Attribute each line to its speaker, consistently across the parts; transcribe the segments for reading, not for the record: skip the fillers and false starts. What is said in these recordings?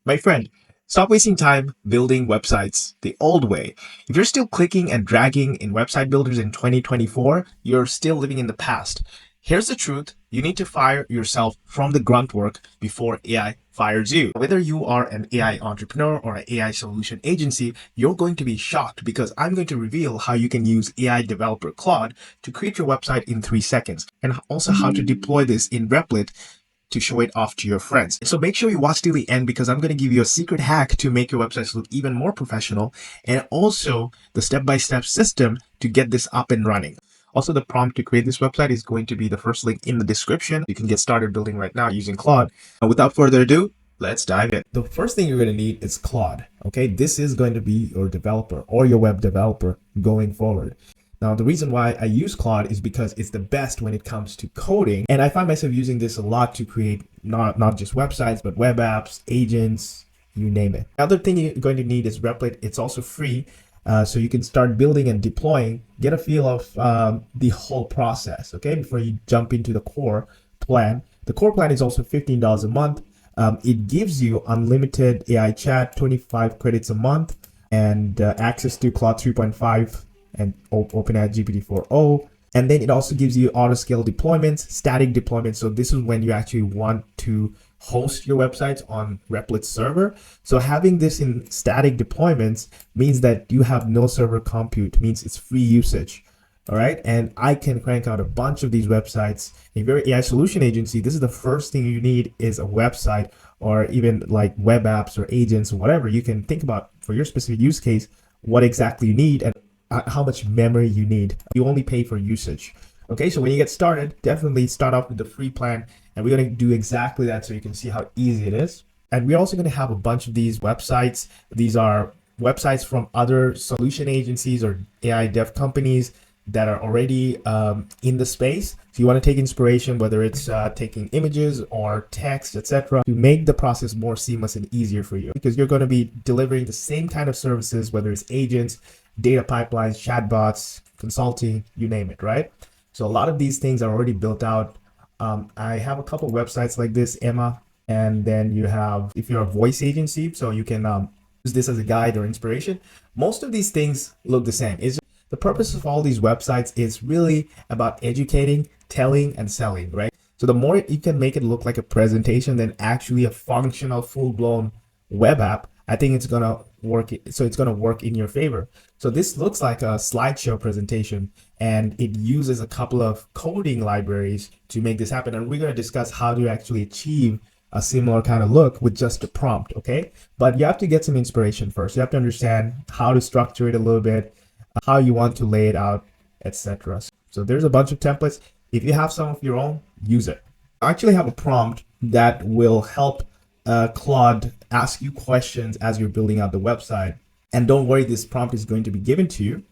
Speaker 1: My friend, stop wasting time building websites the old way. If you're still clicking and dragging in website builders in 2024, you're still living in the past. Here's the truth. You need to fire yourself from the grunt work before AI fires you. Whether you are an AI entrepreneur or an AI solution agency, you're going to be shocked because I'm going to reveal how you can use AI developer Claude to create your website in 3 seconds and also how to deploy this in Replit to show it off to your friends. So make sure you watch till the end because I'm going to give you a secret hack to make your websites look even more professional and also the step-by-step system to get this up and running. Also, the prompt to create this website is going to be the first link in the description. You can get started building right now using Claude. Without further ado, let's dive in. The first thing you're going to need is Claude. Okay, this is going to be your developer or your web developer going forward. Now, the reason why I use Claude is because it's the best when it comes to coding. And I find myself using this a lot to create not just websites, but web apps, agents, you name it. Another thing you're going to need is Replit. It's also free. So you can start building and deploying, get a feel of the whole process, okay, before you jump into the core plan. The core plan is also $15 a month. It gives you unlimited AI chat, 25 credits a month, and access to Claude 3.5 and OpenAI GPT-4o. And then it also gives you auto scale deployments, static deployments. So this is when you actually want to host your websites on Replit's server. So having this in static deployments means that you have no server compute, means it's free usage. All right. And I can crank out a bunch of these websites. If you're an AI solution agency, this is the first thing you need is a website or even like web apps or agents or whatever. You can think about for your specific use case, what exactly you need and how much memory you need. You only pay for usage. Okay, so when you get started, definitely start off with the free plan. And we're going to do exactly that so you can see how easy it is. And we're also going to have a bunch of these websites. These are websites from other solution agencies or AI dev companies that are already in the space. So you want to take inspiration, whether it's taking images or text, etc., to make the process more seamless and easier for you, because you're going to be delivering the same kind of services, whether it's agents, data pipelines, chatbots, consulting, you name it, right? So a lot of these things are already built out. I have a couple websites like this, Emma, and then you have, if you're a voice agency, so you can use this as a guide or inspiration. Most of these things look the same. The purpose of all these websites is really about educating, telling, and selling, right? So the more you can make it look like a presentation than actually a functional, full-blown web app, I think it's gonna work. So it's gonna work in your favor. So this looks like a slideshow presentation, and it uses a couple of coding libraries to make this happen. And we're gonna discuss how to actually achieve a similar kind of look with just a prompt, okay? But you have to get some inspiration first. You have to understand how to structure it a little bit, how you want to lay it out, etc. So there's a bunch of templates. If you have some of your own, use it. I actually have a prompt that will help Claude ask you questions as you're building out the website. And don't worry, this prompt is going to be given to you.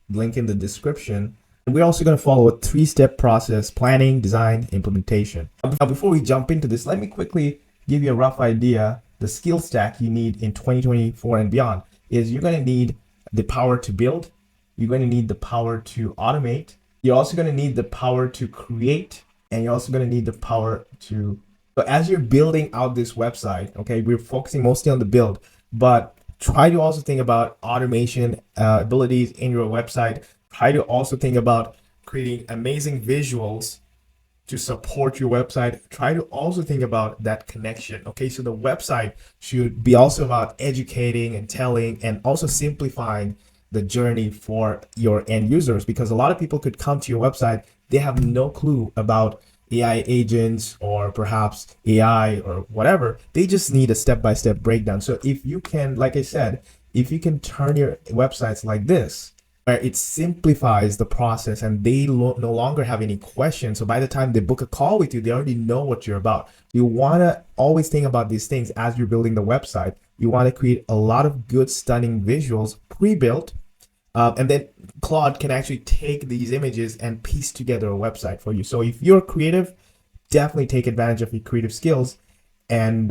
Speaker 1: Link in the description. And we're also going to follow a 3-step process: planning, design, implementation. Now, before we jump into this, let me quickly give you a rough idea. The skill stack you need in 2024 and beyond is you're going to need the power to build. You're going to need the power to automate. You're also going to need the power to create. And you're also going to need the power to... So as you're building out this website, okay, we're focusing mostly on the build, but try to also think about automation abilities in your website. Try to also think about creating amazing visuals to support your website. Try to also think about that connection. Okay, so the website should be also about educating and telling and also simplifying the journey for your end users, because a lot of people could come to your website, they have no clue about AI agents or perhaps AI or whatever. They just need a step-by-step breakdown. So if you can, like I said, if you can turn your websites like this, where it simplifies the process and they no longer have any questions. So by the time they book a call with you, they already know what you're about. You want to always think about these things as you're building the website. You want to create a lot of good, stunning visuals pre-built. And then Claude can actually take these images and piece together a website for you. So if you're creative, definitely take advantage of your creative skills and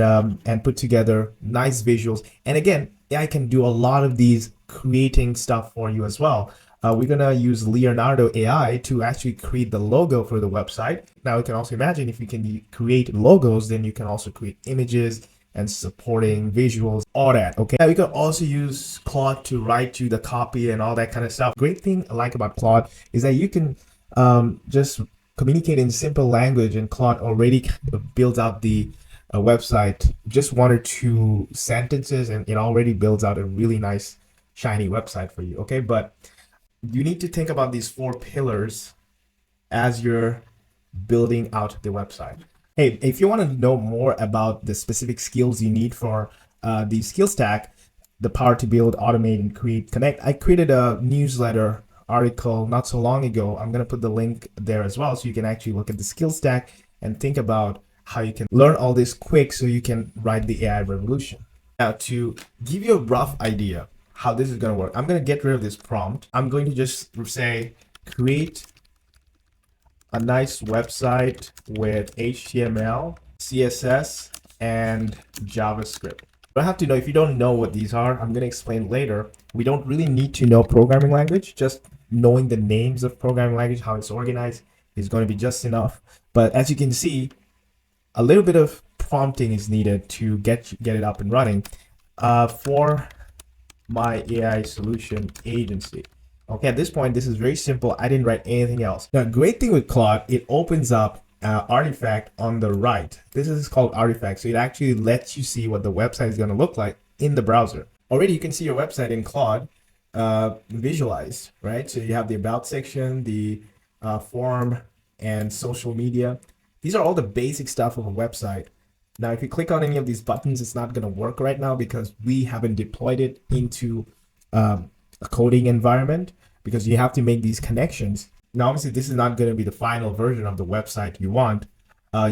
Speaker 1: put together nice visuals. And again, AI can do a lot of these creating stuff for you as well. We're gonna use Leonardo AI to actually create the logo for the website. Now you can also imagine if you can create logos, then you can also create images and supporting visuals, all that. Okay. Now you can also use Claude to write you the copy and all that kind of stuff. Great thing I like about Claude is that you can just communicate in simple language, and Claude already builds out the website, just 1 or 2 sentences, and it already builds out a really nice, shiny website for you. Okay. But you need to think about these 4 pillars as you're building out the website. Hey, if you want to know more about the specific skills you need for the skill stack, the power to build, automate, and create, connect, I created a newsletter article not so long ago. I'm going to put the link there as well, so you can actually look at the skill stack and think about how you can learn all this quick so you can ride the AI revolution. Now, to give you a rough idea how this is going to work, I'm going to get rid of this prompt. I'm going to just say create a nice website with HTML, CSS, and JavaScript. You don't have to know. If you don't know what these are, I'm going to explain later. We don't really need to know programming language. Just knowing the names of programming language, how it's organized, is going to be just enough. But as you can see, a little bit of prompting is needed to get it up and running for my AI solution agency. Okay, at this point, this is very simple. I didn't write anything else. Now, great thing with Claude, it opens up artifact on the right. This is called artifact. So it actually lets you see what the website is going to look like in the browser. Already, you can see your website in Claude visualized, right? So you have the about section, the form, and social media. These are all the basic stuff of a website. Now, if you click on any of these buttons, it's not going to work right now because we haven't deployed it into a coding environment, because you have to make these connections. Now, obviously, this is not going to be the final version of the website you want.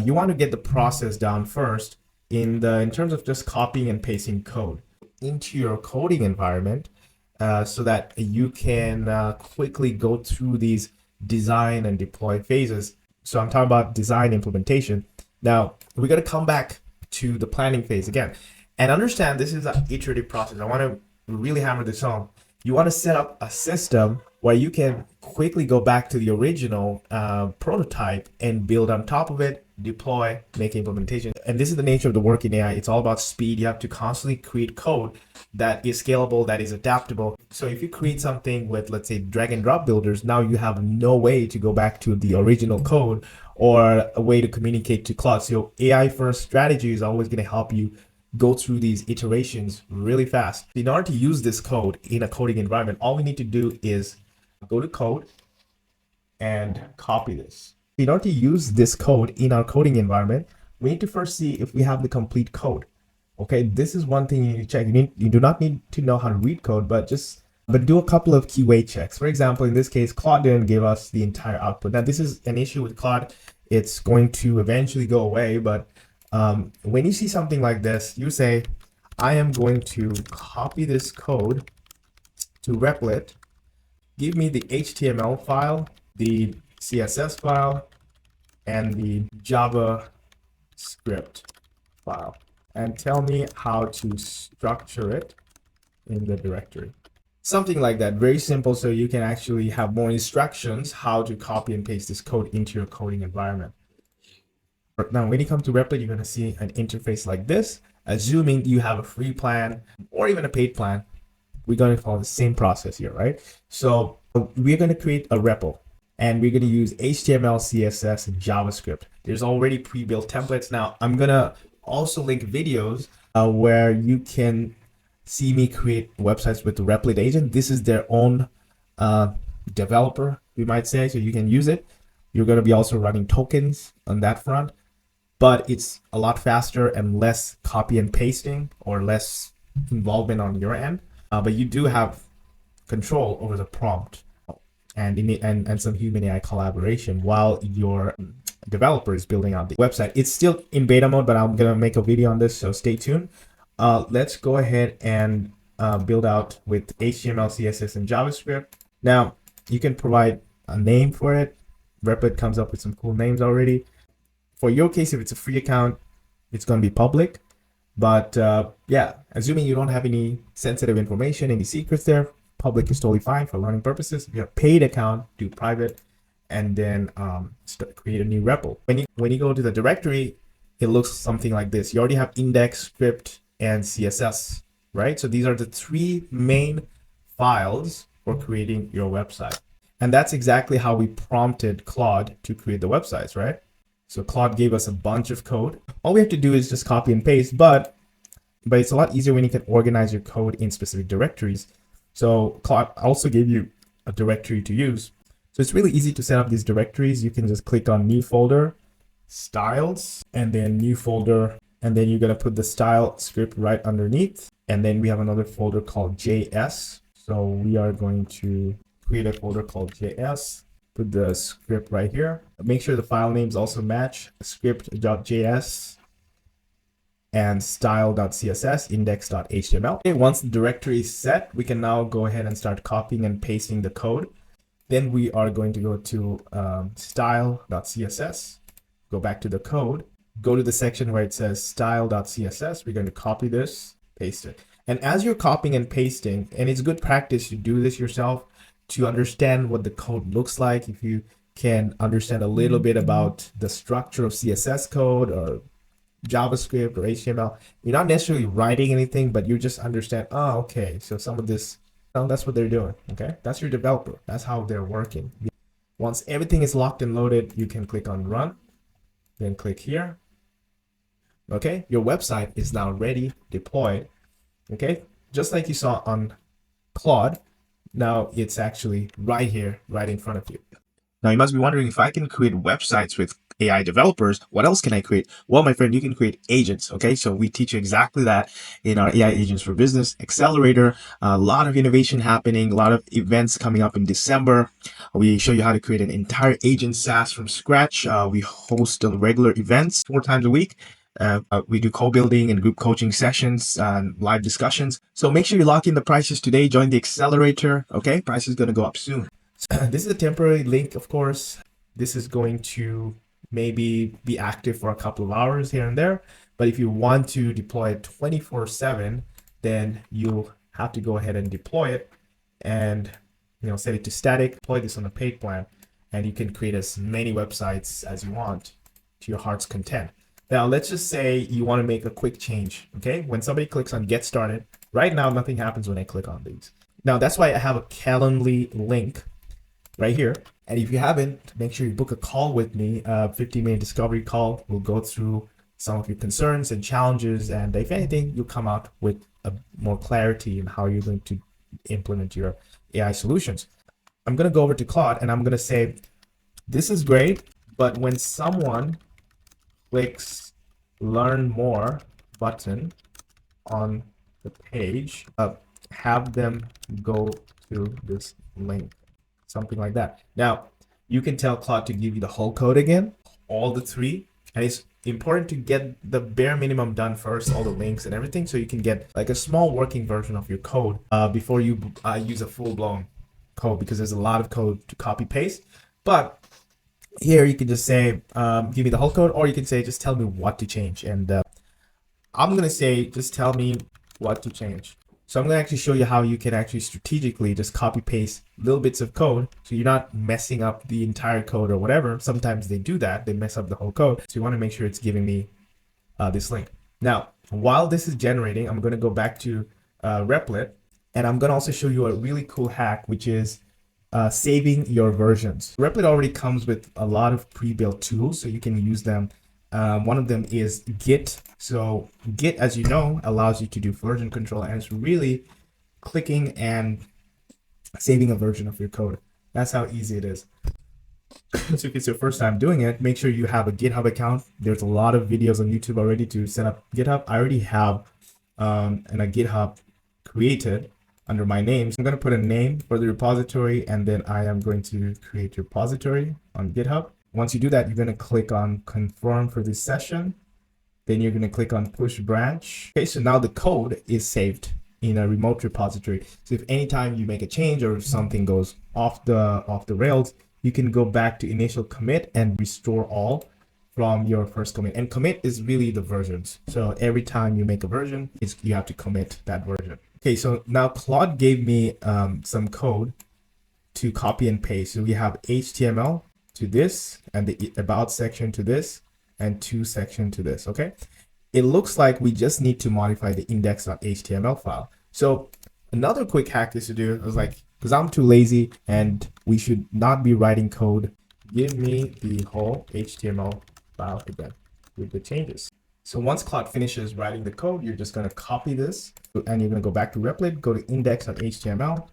Speaker 1: You want to get the process down first in terms of just copying and pasting code into your coding environment so that you can quickly go through these design and deploy phases. So I'm talking about design implementation. Now, we're going to come back to the planning phase again and understand this is an iterative process. I want to really hammer this home. You want to set up a system where you can quickly go back to the original prototype and build on top of it, deploy, make implementation. And this is the nature of the work in AI. It's all about speed. You have to constantly create code that is scalable, that is adaptable. So if you create something with, let's say, drag and drop builders, now you have no way to go back to the original code or a way to communicate to Claude. So AI first strategy is always going to help you go through these iterations really fast. In order to use this code in a coding environment, all we need to do is go to code and copy this. In order to use this code in our coding environment, we need to first see if we have the complete code. Okay, this is one thing you need to check. You do not need to know how to read code, but do a couple of QA checks. For example, in this case, Claude didn't give us the entire output. Now, this is an issue with Claude. It's going to eventually go away, but when you see something like this, you say, I am going to copy this code to Replit. Give me the HTML file, the CSS file, and the JavaScript file, and tell me how to structure it in the directory. Something like that, very simple, so you can actually have more instructions how to copy and paste this code into your coding environment. Now, when you come to Replit, you're going to see an interface like this. Assuming you have a free plan or even a paid plan, we're going to follow the same process here, right? So we're going to create a REPL, and we're going to use HTML, CSS, and JavaScript. There's already pre-built templates. Now, I'm going to also link videos where you can see me create websites with the Replit agent. This is their own developer, we might say, so you can use it. You're going to be also running tokens on that front, but it's a lot faster and less copy and pasting or less involvement on your end. But you do have control over the prompt and some human AI collaboration while your developer is building out the website. It's still in beta mode, but I'm going to make a video on this, so stay tuned. Let's go ahead and build out with HTML, CSS, and JavaScript. Now, you can provide a name for it. Replit comes up with some cool names already. For your case, if it's a free account, it's going to be public. But yeah, assuming you don't have any sensitive information, any secrets there, public is totally fine for learning purposes. If you have a paid account, do private, and then create a new REPL. When you go to the directory, it looks something like this. You already have index, script, and CSS, right? So these are the three main files for creating your website. And that's exactly how we prompted Claude to create the websites, right? So Claude gave us a bunch of code. All we have to do is just copy and paste, but it's a lot easier when you can organize your code in specific directories. So Claude also gave you a directory to use. So it's really easy to set up these directories. You can just click on new folder, styles, and then new folder, and then you're going to put the style script right underneath. And then we have another folder called JS. So we are going to create a folder called JS, put the script right here. Make sure the file names also match, script.js and style.css, index.html. Okay, once the directory is set, we can now go ahead and start copying and pasting the code. Then we are going to go to style.css, go back to the code, go to the section where it says style.css. We're going to copy this, paste it. And as you're copying and pasting, and it's good practice to do this yourself to understand what the code looks like. If you can understand a little bit about the structure of CSS code or JavaScript or HTML, you're not necessarily writing anything, but you just understand, oh, okay, so some of this, oh, that's what they're doing, okay? That's your developer. That's how they're working. Once everything is locked and loaded, you can click on run, then click here. Okay, your website is now ready, deployed, okay? Just like you saw on Claude, now it's actually right here, right in front of you. Now you must be wondering, if I can create websites with AI developers, what else can I create? Well, my friend, you can create agents. Okay, so we teach you exactly that in our AI Agents for Business Accelerator. A lot of innovation happening, a lot of events coming up in December. We show you how to create an entire agent SaaS from scratch. We host regular events 4 times a week. We do co-building and group coaching sessions and live discussions. So make sure you lock in the prices today. Join the accelerator. Okay, price is going to go up soon. This is a temporary link, of course. This is going to maybe be active for a couple of hours here and there. But if you want to deploy it 24/7, then you'll have to go ahead and deploy it and set it to static, deploy this on a paid plan, and you can create as many websites as you want to your heart's content. Now, let's just say you want to make a quick change. Okay, when somebody clicks on get started, right now nothing happens when I click on these. Now, that's why I have a Calendly link right here. And if you haven't, make sure you book a call with me, a 15-minute discovery call. We'll go through some of your concerns and challenges. And if anything, you'll come out with a more clarity in how you're going to implement your AI solutions. I'm going to go over to Claude and I'm going to say, this is great, but when someone clicks learn more button on the page, have them go to this link. Something like that. Now, you can tell Claude to give you the whole code again, all the 3. And it's important to get the bare minimum done first, all the links and everything, so you can get like a small working version of your code before you use a full-blown code, because there's a lot of code to copy paste. But here you can just say, give me the whole code, or you can say, just tell me what to change. And I'm going to say, just tell me what to change. So I'm going to actually show you how you can actually strategically just copy paste little bits of code. So you're not messing up the entire code or whatever. Sometimes they do that. They mess up the whole code. So you want to make sure it's giving me this link. Now, while this is generating, I'm going to go back to Replit, and I'm going to also show you a really cool hack, which is saving your versions. Replit already comes with a lot of pre-built tools, so you can use them. One of them is Git. So Git, as you know, allows you to do version control, and it's really clicking and saving a version of your code. That's how easy it is. So if it's your first time doing it, make sure you have a GitHub account. There's a lot of videos on YouTube already to set up GitHub. I already have a GitHub created under my name. So I'm going to put a name for the repository, and then I am going to create a repository on GitHub. Once you do that, you're going to click on confirm for this session. Then you're going to click on push branch. Okay, so now the code is saved in a remote repository. So if anytime you make a change or if something goes off the rails, you can go back to initial commit and restore all from your first commit. And commit is really the versions. So every time you make a version, you have to commit that version. Okay, so now Claude gave me some code to copy and paste. So we have HTML to this and the about section to this, and 2 section to this, okay? It looks like we just need to modify the index.html file. So another quick hack is to do is like, because I'm too lazy and we should not be writing code, give me the whole HTML file again with the changes. So once Claude finishes writing the code, you're just going to copy this and you're going to go back to Replit, go to index.html,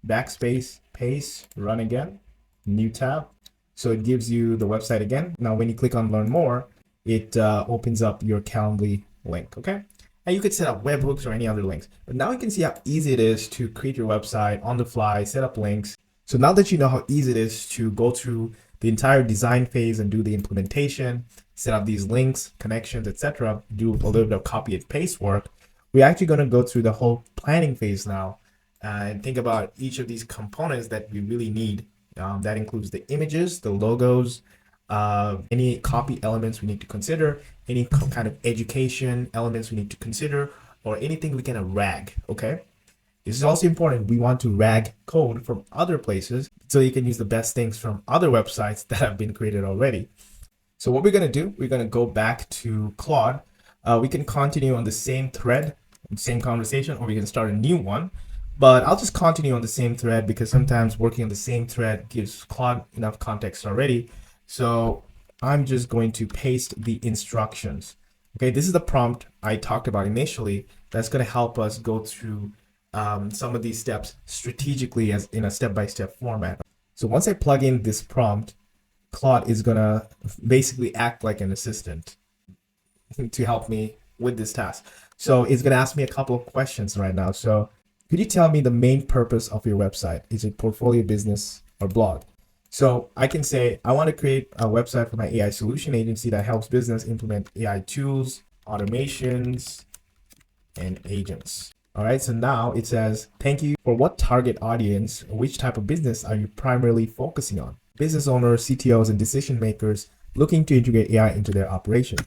Speaker 1: backspace, paste, run again, new tab. So it gives you the website again. Now, when you click on learn more, it opens up your Calendly link, okay? And you could set up webhooks or any other links. But now you can see how easy it is to create your website on the fly, set up links. So now that you know how easy it is to go through the entire design phase and do the implementation, set up these links, connections, etc., do a little bit of copy and paste work, we're actually going to go through the whole planning phase now and think about each of these components that we really need. That includes the images, the logos, any copy elements we need to consider, any kind of education elements we need to consider, or anything we can rag, okay? This is also important. We want to rag code from other places so you can use the best things from other websites that have been created already. So what we're going to do, we're going to go back to Claude. We can continue on the same thread, same conversation, or we can start a new one. But I'll just continue on the same thread because sometimes working on the same thread gives Claude enough context already. So I'm just going to paste the instructions. Okay, this is the prompt I talked about initially that's going to help us go through some of these steps strategically as in a step-by-step format. So once I plug in this prompt, Claude is going to basically act like an assistant to help me with this task. So it's going to ask me a couple of questions right now. So could you tell me the main purpose of your website? Is it portfolio, business, or blog? So I can say, I want to create a website for my AI solution agency that helps business implement AI tools, automations, and agents. All right, so now it says, thank you. For what target audience, which type of business are you primarily focusing on? Business owners, CTOs, and decision makers looking to integrate AI into their operation.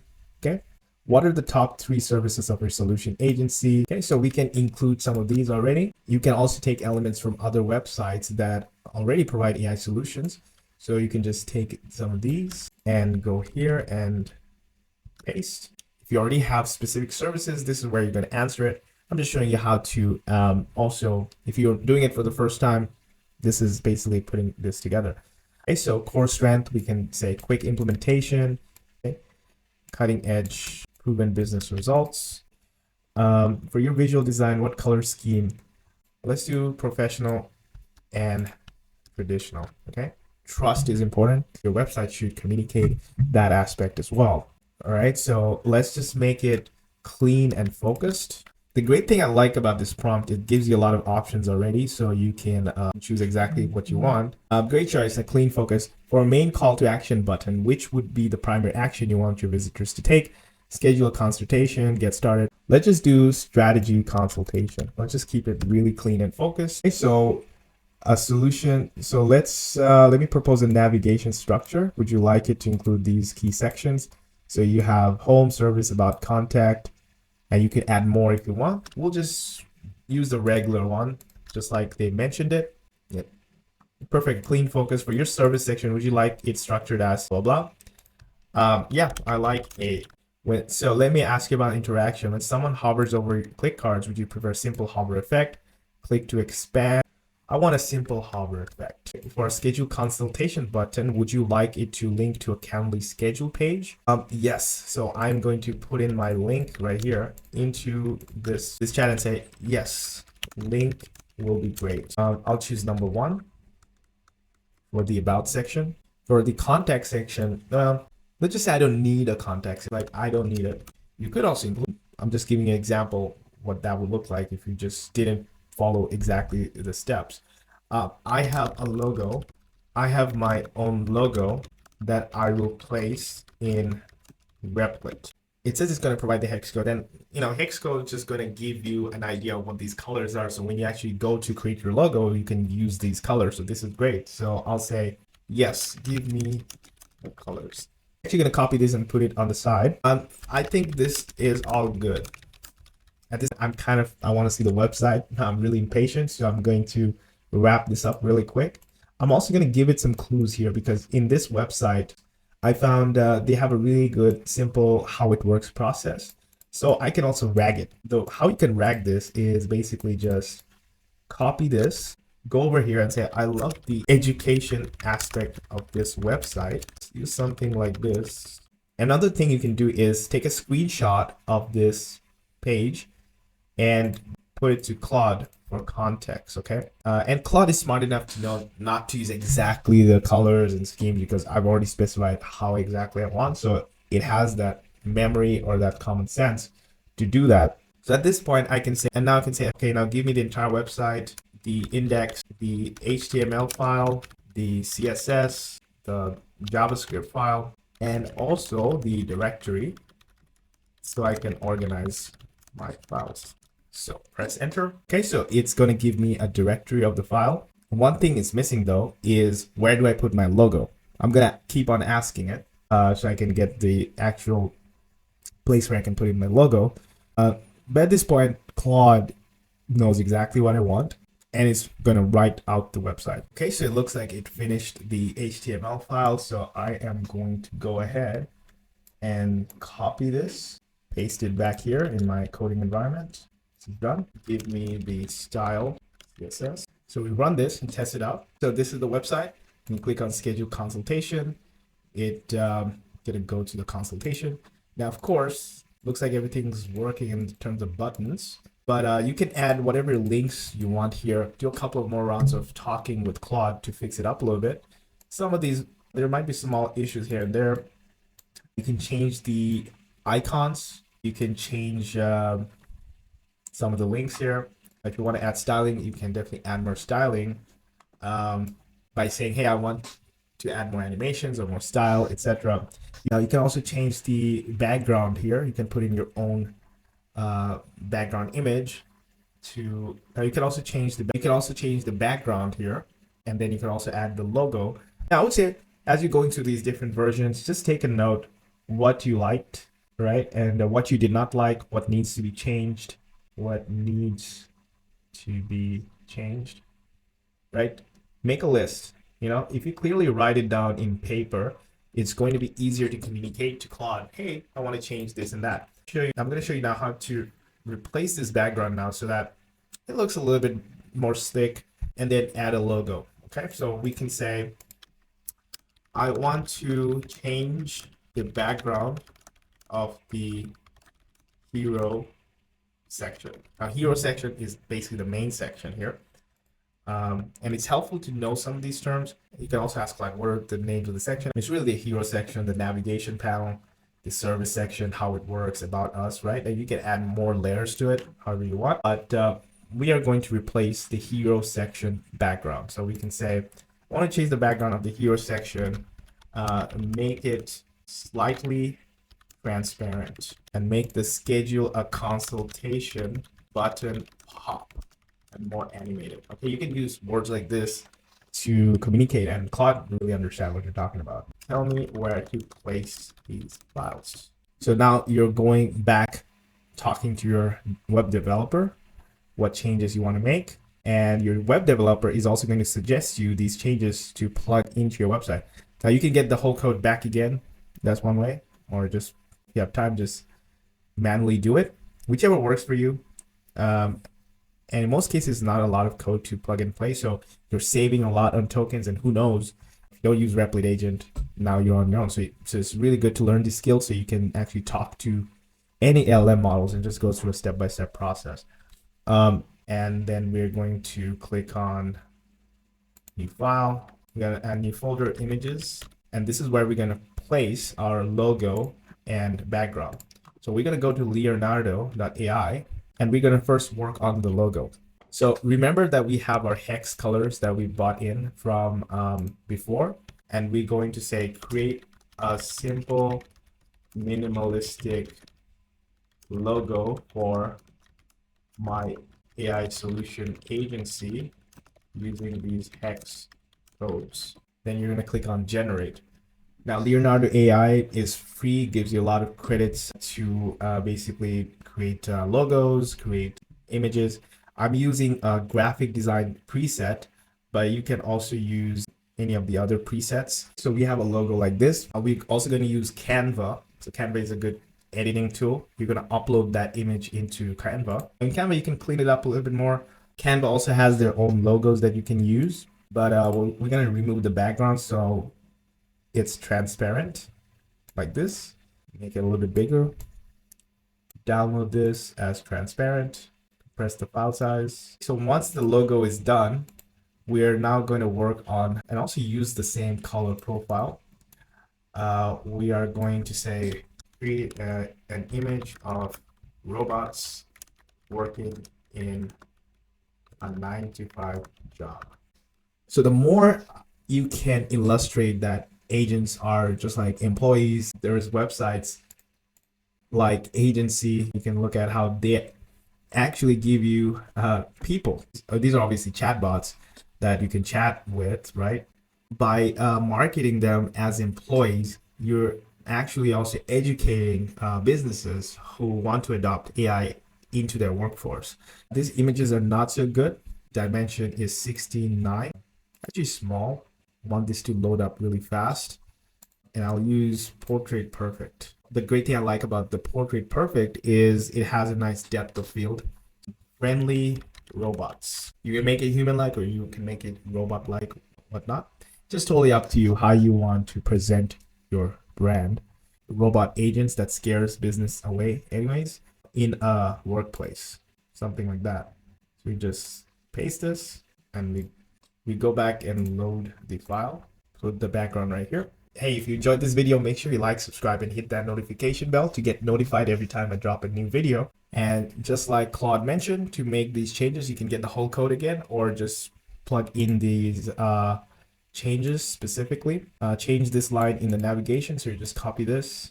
Speaker 1: Okay. What are the top 3 services of your solution agency? Okay, so we can include some of these already. You can also take elements from other websites that already provide AI solutions. So you can just take some of these and go here and paste. If you already have specific services, this is where you're going to answer it. I'm just showing you how to also, if you're doing it for the first time, this is basically putting this together. Okay, so core strength, we can say quick implementation, okay, cutting edge, proven business results. For your visual design, what color scheme? Let's do professional and traditional, okay? Trust is important. Your website should communicate that aspect as well. All right, so let's just make it clean and focused. The great thing I like about this prompt, it gives you a lot of options already, so you can choose exactly what you want. Great choice, a clean focus. For a main call to action button, which would be the primary action you want your visitors to take? Schedule a consultation, get started. Let's just do strategy consultation. Let's just keep it really clean and focused. Okay, so a solution. So let me propose a navigation structure. Would you like it to include these key sections? So you have home, service, about, contact, and you can add more if you want. We'll just use the regular one, just like they mentioned it. Yep. Perfect, clean focus. For your service section, would you like it structured as blah blah? Yeah, I like it. So let me ask you about interaction. When someone hovers over click cards, would you prefer simple hover effect, click to expand? I want a simple hover effect. For a schedule consultation button, would you like it to link to a Calendly schedule page? Yes. So I'm going to put in my link right here into this chat and say, yes, link will be great. I'll choose number 1 for the about section. For the contact section, let's just say I don't need a contact. Like I don't need it. You could also include, I'm just giving you an example what that would look like if you just didn't follow exactly the steps. I have a logo. I have my own logo that I will place in Replit. It says it's going to provide the hex code, and hex code is just going to give you an idea of what these colors are. So when you actually go to create your logo, you can use these colors. So this is great. So I'll say, yes, give me the colors. I'm actually going to copy this and put it on the side. I think this is all good. At this, I want to see the website. I'm really impatient, so I'm going to wrap this up really quick. I'm also going to give it some clues here because in this website, I found they have a really good, simple how it works process. So I can also rag it. Though how you can rag this is basically just copy this, go over here and say, I love the education aspect of this website. Use something like this. Another thing you can do is take a screenshot of this page and put it to Claude for context, okay? And Claude is smart enough to know not to use exactly the colors and schemes because I've already specified how exactly I want. So it has that memory or that common sense to do that. So at this point, I can say, and now I can say, okay, now give me the entire website, the index, the HTML file, the CSS, the JavaScript file, and also the directory so I can organize my files. So press enter. Okay, so it's going to give me a directory of the file. One thing it's missing though is where do I put my logo? I'm going to keep on asking it so I can get the actual place where I can put in my logo. But at this point, Claude knows exactly what I want and it's going to write out the website. Okay, so it looks like it finished the HTML file. So I am going to go ahead and copy this, paste it back here in my coding environment. This is done. Give me the style CSS. So we run this and test it out. So this is the website. You click on schedule consultation. It didn't go to the consultation. Now, of course, looks like everything's working in terms of buttons, but you can add whatever links you want here. Do a couple of more rounds of talking with Claude to fix it up a little bit. Some of these, there might be small issues here and there. You can change the icons. You can change some of the links here. If you want to add styling, you can definitely add more styling by saying, hey, I want to add more animations or more style, etc. You can also change the background here. You can put in your own background image to, you can also change the background here, and then you can also add the logo. Now I would say as you're going through these different versions, just take a note what you liked, right? And what you did not like, what needs to be changed, right? Make a list. If you clearly write it down in paper, it's going to be easier to communicate to Claude. Hey, I want to change this and that. I'm going to show you now how to replace this background now so that it looks a little bit more slick, and then add a logo. Okay, so we can say, I want to change the background of the hero section. Now, hero section is basically the main section here. And it's helpful to know some of these terms. You can also ask, like, what are the names of the section? It's really the hero section, the navigation panel, the service section, how it works, about us, right? And you can add more layers to it, however you want. But we are going to replace the hero section background. So we can say, I want to change the background of the hero section, make it slightly transparent, and make the schedule a consultation button pop and more animated. Okay, you can use words like this to communicate, and Claude really understand what you're talking about. Tell me where to place these files. So now you're going back, talking to your web developer, what changes you want to make, and your web developer is also going to suggest you these changes to plug into your website. Now you can get the whole code back again. That's one way, or just if you have time, just manually do it, whichever works for you. And in most cases, not a lot of code to plug and play. So you're saving a lot on tokens, and who knows, if you don't use Replit agent, now you're on your own. So it's really good to learn these skills so you can actually talk to any LM models and just go through a step-by-step process. And then we're going to click on new file. We're going to add new folder, images. And this is where we're going to place our logo and background. So we're going to go to Leonardo AI. And we're going to first work on the logo. So remember that we have our hex colors that we bought in from before. And we're going to say, create a simple, minimalistic logo for my AI solution agency using these hex codes. Then you're going to click on generate. Now, Leonardo AI is free, gives you a lot of credits to basically create logos, create images. I'm using a graphic design preset, but you can also use any of the other presets. So we have a logo like this. We're also going to use Canva. So Canva is a good editing tool. You're going to upload that image into Canva. In Canva, you can clean it up a little bit more. Canva also has their own logos that you can use, but we're going to remove the background so it's transparent like this. Make it a little bit bigger. Download this as transparent. Press the file size. So once the logo is done, we're now going to work on and also use the same color profile. We are going to say create an image of robots working in a 9-to-5 job. So the more you can illustrate that agents are just like employees, there's websites like agency, you can look at how they actually give you people. These are obviously chatbots that you can chat with, right? By marketing them as employees, you're actually also educating businesses who want to adopt AI into their workforce. These images are not so good. Dimension is 16:9, actually small. I want this to load up really fast, and I'll use Portrait Perfect. The great thing I like about the Portrait Perfect is it has a nice depth of field. Friendly robots. You can make it human-like or you can make it robot-like, whatnot. Just totally up to you how you want to present your brand. Robot agents that scares business away anyways in a workplace, something like that. So we just paste this and we go back and load the file. Put the background right here. Hey, if you enjoyed this video, make sure you like, subscribe, and hit that notification bell to get notified every time I drop a new video. And just like Claude mentioned, to make these changes, you can get the whole code again or just plug in these changes specifically. Change this line in the navigation. So you just copy this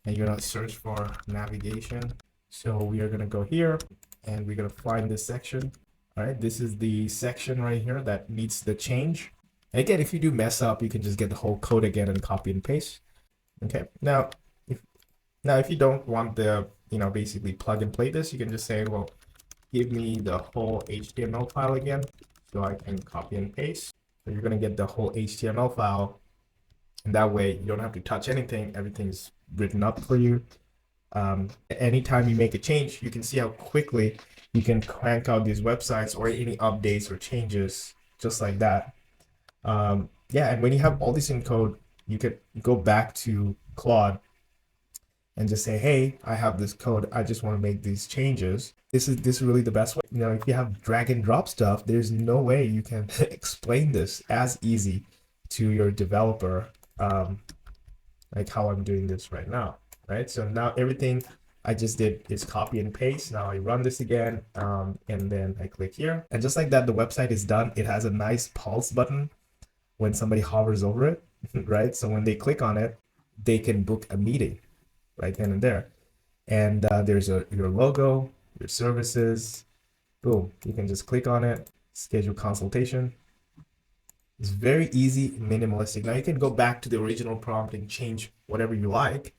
Speaker 1: and you're going to search for navigation. So we are going to go here and we're going to find this section. All right, this is the section right here that needs the change. And again, if you do mess up, you can just get the whole code again and copy and paste. Okay, now if you don't want the, basically plug and play this, you can just say, well, give me the whole HTML file again so I can copy and paste. So you're going to get the whole HTML file, and that way you don't have to touch anything. Everything's written up for you. Anytime you make a change, you can see how quickly you can crank out these websites or any updates or changes just like that. Yeah, and when you have all this in code, you could go back to Claude and just say, hey, I have this code. I just want to make these changes. This is really the best way. If you have drag and drop stuff, there's no way you can explain this as easy to your developer, like how I'm doing this right now, right? So now everything I just did is copy and paste. Now I run this again, and then I click here. And just like that, the website is done. It has a nice pulse button when somebody hovers over it, right? So when they click on it, they can book a meeting right then and there. And there's your logo, your services, boom. You can just click on it, schedule consultation. It's very easy, minimalistic. Now you can go back to the original prompt and change whatever you like.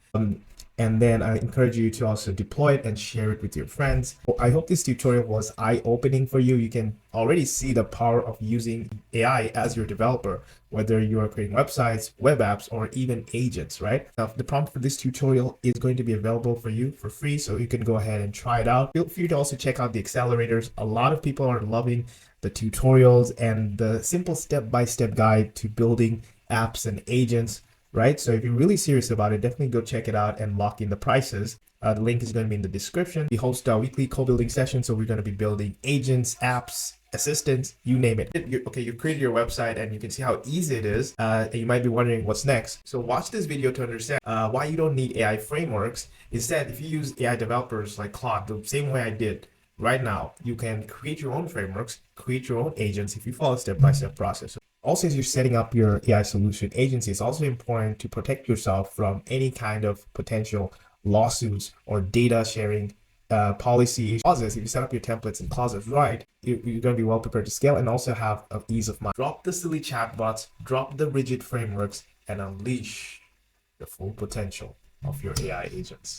Speaker 1: And then I encourage you to also deploy it and share it with your friends. I hope this tutorial was eye-opening for you. You can already see the power of using AI as your developer, whether you are creating websites, web apps, or even agents, right? Now, the prompt for this tutorial is going to be available for you for free, so you can go ahead and try it out. Feel free to also check out the accelerators. A lot of people are loving the tutorials and the simple step-by-step guide to building apps and agents, right? So if you're really serious about it, definitely go check it out and lock in the prices. The link is going to be in the description. We host our weekly co-building session, so we're going to be building agents, apps, assistants, you name it. You've created your website and you can see how easy it is. And you might be wondering what's next. So watch this video to understand why you don't need AI frameworks. Instead, if you use AI developers like Claude, the same way I did right now, you can create your own frameworks, create your own agents if you follow a step-by-step process. Also, as you're setting up your AI solution agency, it's also important to protect yourself from any kind of potential lawsuits or data sharing policy clauses. If you set up your templates and clauses right, you're going to be well prepared to scale and also have an ease of mind. Drop the silly chatbots, drop the rigid frameworks, and unleash the full potential of your AI agents.